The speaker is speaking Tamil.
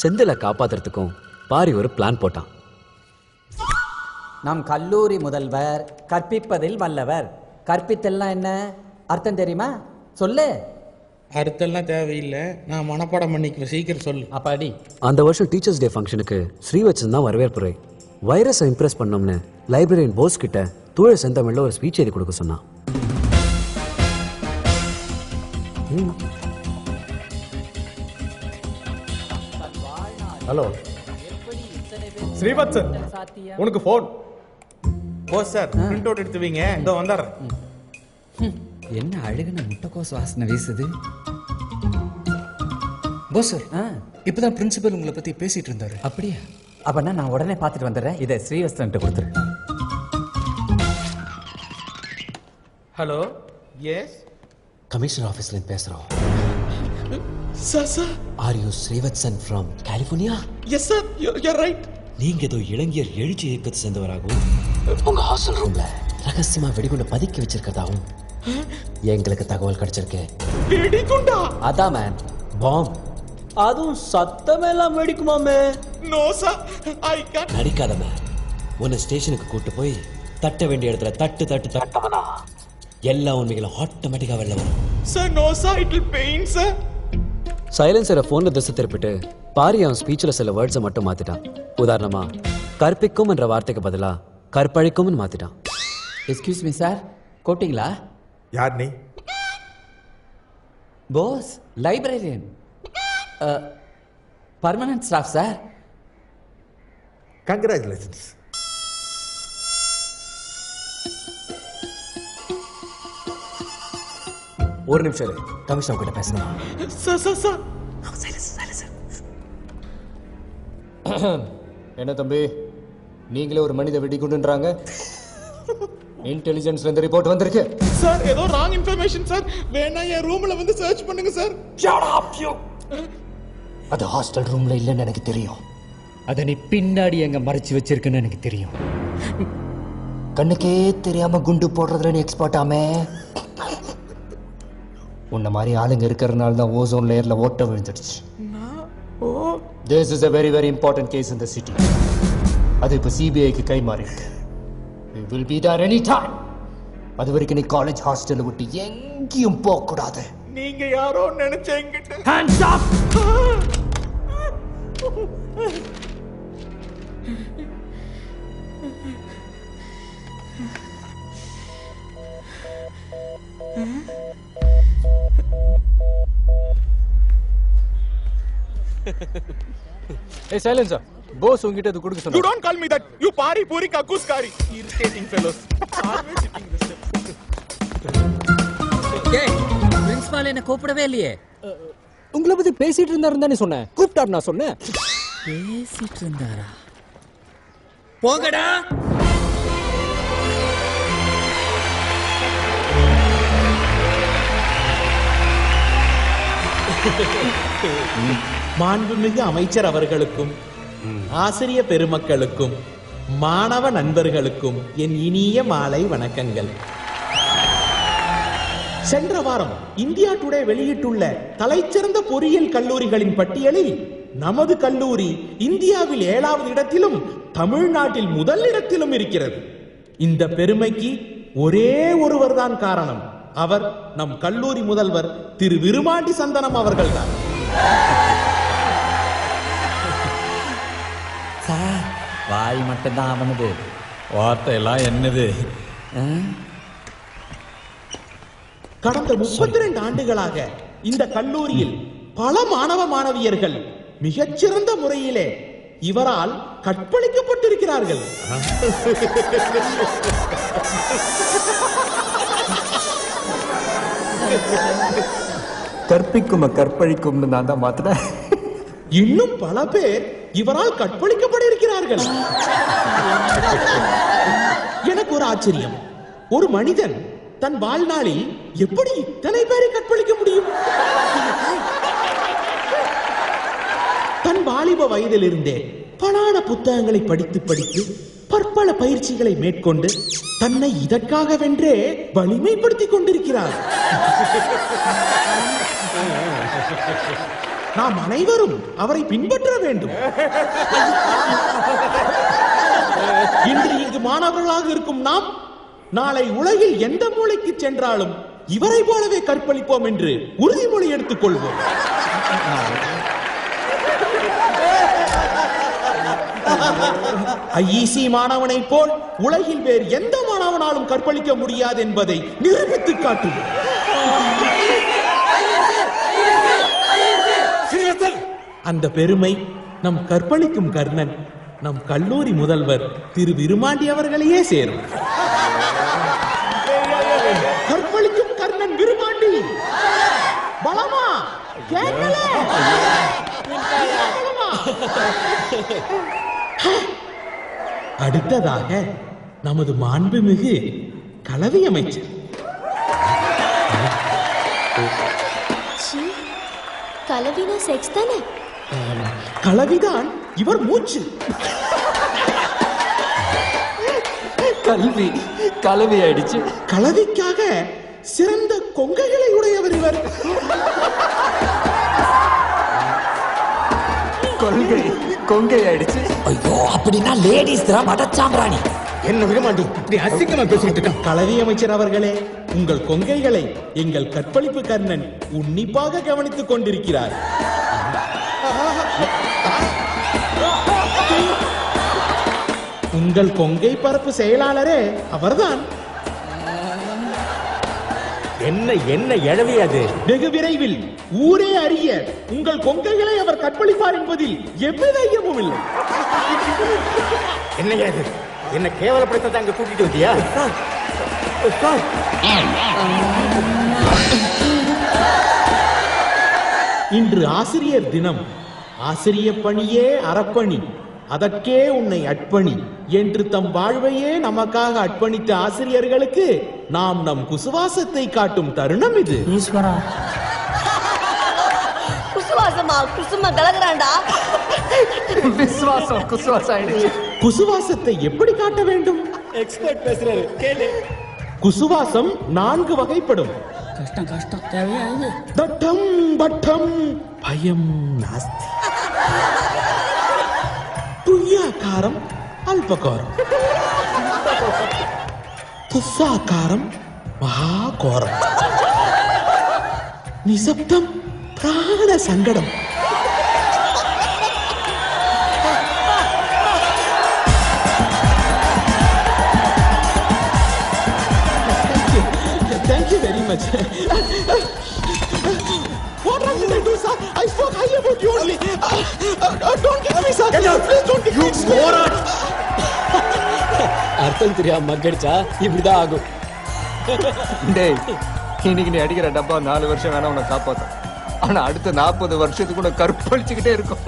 செந்தில காப்பாத்துறதுக்கும் பாரி ஒரு பிளான் போட்டான். நம் கல்லூரி முதல்வர் கற்பிப்பதில் வல்லவர். கற்பித்தல்லாம் என்ன அர்த்தம் தெரியுமா? சொல்லு. அர்த்தம்லாம் தேவையில்லை, நான் மனப்பாடம் பண்ணிக்குவேன். சீக்கிரம் சொல்லு. அப்பாடி. அந்த வருஷம் டீச்சர்ஸ் டே ஃபங்க்ஷனுக்கு ஸ்ரீவத்சன் தான் வரவேற்புரை. வைரஸை இம்ப்ரெஸ் பண்ணோம்னு லைப்ரரியன் போஸ் கிட்ட தூய செந்தமிழ்ல ஒரு ஸ்பீச் எழுதி கொடுக்க சொன்னான். ஹலோ ஸ்ரீவத்சன், உனக்கு phone. Bose sir, print out எடுத்து வைங்க, இதோ வந்துடுறேன். என்ன அழுகுன முட்டைக்கோஸ் வாசனை வீசுது. போஸ் சார், இப்பதான் பிரின்சிபல் உங்களை பத்தி பேசிட்டு இருந்தாரு. அப்படியா? அப்படின்னா நான் உடனே பார்த்துட்டு வந்துடுறேன். இதை ஸ்ரீவத்சன் கொடுத்துரு. ஹலோ, எஸ் கமிஷனர் ஆபீஸ்ல இருந்து பேசுறோம். Sir are you Srivatsan from California? Yes sir, you are right. நீங்க ஏதோ இளைஞர் எழுச்சி இயக்கத்தை சேர்ந்தவராகவும் உங்க ஹாஸ்டல் ரூம்ல ரகசியமா வெடிகுண்ட பதுக்கி வச்சிருக்கதாகவும் எங்களுக்கு தகவல் கிடைச்சிருக்கு. வெடிகுண்டா? அதான் மேன், பாம். அதுவும் சத்தமெல்லாம் வெடிக்குமாமே. No sir, I can't. நடிக்காத மேன். உன்னை ஸ்டேஷனுக்கு கூட்டு போய் தட்ட வேண்டிய இடத்துல தட்டவனா எல்லா உண்மைகளும் ஆட்டோமேட்டிக்கா வெளில வரும். Sir no sir, it will pain sir. சைலன்சரை போன்ல திசை திருப்பிட்டு பாரி அவன் ஸ்பீச்ல சில வேர்ட்ஸை மட்டும் மாத்திட்டான். உதாரணமா கற்பிக்கும் என்ற வார்த்தைக்கு பதிலா கற்பழிக்கும் மாத்திட்டான். எக்ஸ்கியூஸ் மீ சார், கோட்டிங்களா? யார் நீ? Bose, librarian, permanent staff sir. Congratulations. ஒரு நிமிஷம் கமிஷனர் கிட்ட பேசணும். Sir sir sir. என்ன தம்பி, நீங்களே ஒரு மனித வெடிகுண்டுன்றாங்க? இன்டெலிஜென்ஸ்ல இருந்து ரிப்போர்ட் வந்திருக்கு. சார் ஏதோ ராங் இன்ஃபர்மேஷன் சார். வேணா என் ரூம்ல வந்து சர்ச் பண்ணுங்க சார். Shut up you. அது ஹாஸ்டல் ரூம்ல இல்லைன்னு எனக்கு தெரியும். அதை நீ பின்னாடி எங்க மறைச்சு வச்சிருக்குன்னு எனக்கு தெரியும். கண்ணுக்கே தெரியாம குண்டு போடுறதுல நீ எக்ஸ்பர்ட் ஆமே. உன்ன மாதிரி ஆளுங்க இருக்கிறதுனால தான் ஓசோன் லேயர்ல ஓட்ட விழுந்துடுச்சு. This is a very very important case in the city. அது இப்ப சிபிஐக்கு கை மாறி இருக்கு. We will be there any time. அது வரைக்கும் நீ காலேஜ் ஹாஸ்டல்ல விட்டு எங்கேயும் போக கூடாது. நீங்க யாரோ நினைச்சேங்கிட்ட. Hands up. Hey silencer, boss உங்கிட்ட இது கொடுக்க சொன்னா. You don't call me that. You pari puri kakuskari. Irritating fellows. Always sitting this way. ஏய், பிரின்சிபால் என்ன கூப்பிடவே இல்லையே. உங்களை பத்தி பேசிட்டு இருந்தாருன்னு தானே சொன்னேன். கூப்பிட்டாரு நான் சொன்னேன். பேசிட்டு இருந்தாரா? போங்கடா. மாண்புமிகு அமைச்சர் அவர்களுக்கும் ஆசிரிய பெருமக்களுக்கும் மாணவ நண்பர்களுக்கும் என் இனிய மாலை வணக்கங்கள். சென்ற வாரம் இந்தியா டுடே வெளியிட்டுள்ள தலைச்சிறந்த பொறியியல் கல்லூரிகளின் பட்டியலில் நமது கல்லூரி இந்தியாவில் 7வது இடத்திலும் தமிழ்நாட்டில் முதல் இடத்திலும் இருக்கிறது. இந்த பெருமைக்கு ஒரே ஒருவர் தான் காரணம். அவர் நம் கல்லூரி முதல்வர் திரு விருமாண்டி சந்தனம் அவர்கள்தான். சார், வாய் மட்டும்தான் அவனது, வார்த்தை எல்லாம் என்னது? கடந்த 32 ஆண்டுகளாக இந்த கல்லூரியில் பல மாணவ மாணவியர்கள் மிகச்சிறந்த முறையிலே இவரால் கற்பழிக்கப்பட்டிருக்கிறார்கள். கற்பிக்கும் கற்பழிக்கும் நான் தான் மாத்தினேன். இன்னும் பல பேர் இவரால் கற்பழிக்கப்பட இருக்கிறார்கள். எனக்கு ஒரு ஆச்சரியம். ஒரு மனிதன் தன் வாழ்நாளில் எப்படி இத்தனை பேரை கற்பழிக்க முடியும்? தன் வாலிப வயதிலிருந்தே பலான புத்தகங்களை படித்து பற்பல பயிற்சிகளை மேற்கொண்டு தன்னை இதற்காக வென்றே வலிமைப்படுத்திக் கொண்டிருக்கிறார். நாம் அனைவரும் அவரை பின்பற்ற வேண்டும். இன்று இங்கு மாணவர்களாக இருக்கும் நாம் நாளை உலகில் எந்த மூலைக்கு சென்றாலும் இவரை போலவே கற்பழிப்போம் என்று உறுதிமொழி எடுத்துக் கொள்வோம். ஐஇசி மாணவனை போல் உலகில் வேறு எந்த மாணவனாலும் கற்பழிக்க முடியாது என்பதை நிரூபித்து காட்டுவோம். அந்த பெருமை நம் கற்பழிக்கும் கர்ணன் நம் கல்லூரி முதல்வர் திரு விருமாண்டி அவர்களையே சேரும். கற்பழிக்கும் கர்ணன் விருமாண்டி பலமா கேட்கலே. அடுத்ததாக நமது மாண்புமிகு கலவி அமைச்சர். கலவினா செக்ஸ் தானே? கலவிதான் இவர் மூச்சு. கல்வி கலவி ஆயிடுச்சு. கலவிக்காக சிறந்த கொங்கைகளை உடையவர் இவர். கொள்கை கொங்கை ஆயிடுச்சு. ஐயோ, அப்படின்னா லேடிஸ் தான் மடச்சாம்பிராணி. என்ன விரும்பாண்டி இப்படி அசிங்கமா பேசிட்டு இருக்கான். கலவி அமைச்சர் அவர்களே, உங்கள் கொங்கைகளை எங்கள் கற்பழிப்பு கர்ணன் உன்னிப்பாக கவனித்துக் கொண்டிருக்கிறார். உங்கள் கொங்கை பரப்பு செயலாளரே அவர்தான். என்ன என்ன எழவி அது? வெகு விரைவில் ஊரே அறிய உங்கள் கொங்கைகளை அவர் கற்பழிப்பார் என்பதில் எவ்வித ஐயமும் இல்லை. என்ன அது? என்ன கேவலப்படுத்த அங்க கூட்டிட்டு வந்தியா? இன்று ஆசிரியர் தினம். ஆசிரிய பணியே அறப்பணி, அதற்கே உன்னை அர்ப்பணி என்று தம் வாழ்வையே நமக்காக அர்ப்பணித்த ஆசிரியர்களுக்கு நாம் நம் குசுவாசத்தை காட்டும் தருணம் இது. குசுவாசமா? குசுமா கலகுறான்டா. விசுவாசம் குசுவாசம் ஆயிடுச்சு. குசுவாசத்தை எப்படி காட்ட வேண்டும்? எக்ஸ்பர்ட் பேசுறாரு கேளு. குசுவாசம் 4 வகைப்படும். கஷ்டம் தேவையா இது? தட்டம் பட்டம் பயம் நாஸ்தி. துய்யாக்காரம் அல்பகாரம், துஸ்ஸாக்காரம் மகாகோரம், நிசப்தம் பிராண சங்கடம். Thank you very much. What did I do, sir? I spoke high about you only. Don't kill me, sir. Please don't kill me. அர்த்தம் தெரியாம மக்கடிச்சா இப்படிதான் ஆகும். டேய், இன்னைக்கு நீ அடிக்கிற டப்பா 4 வருஷம் வேணா உன்னை காப்பாத்தும். ஆனா அடுத்த 40 வருஷத்துக்கு கூட கற்பழிச்சுக்கிட்டே இருக்கும்.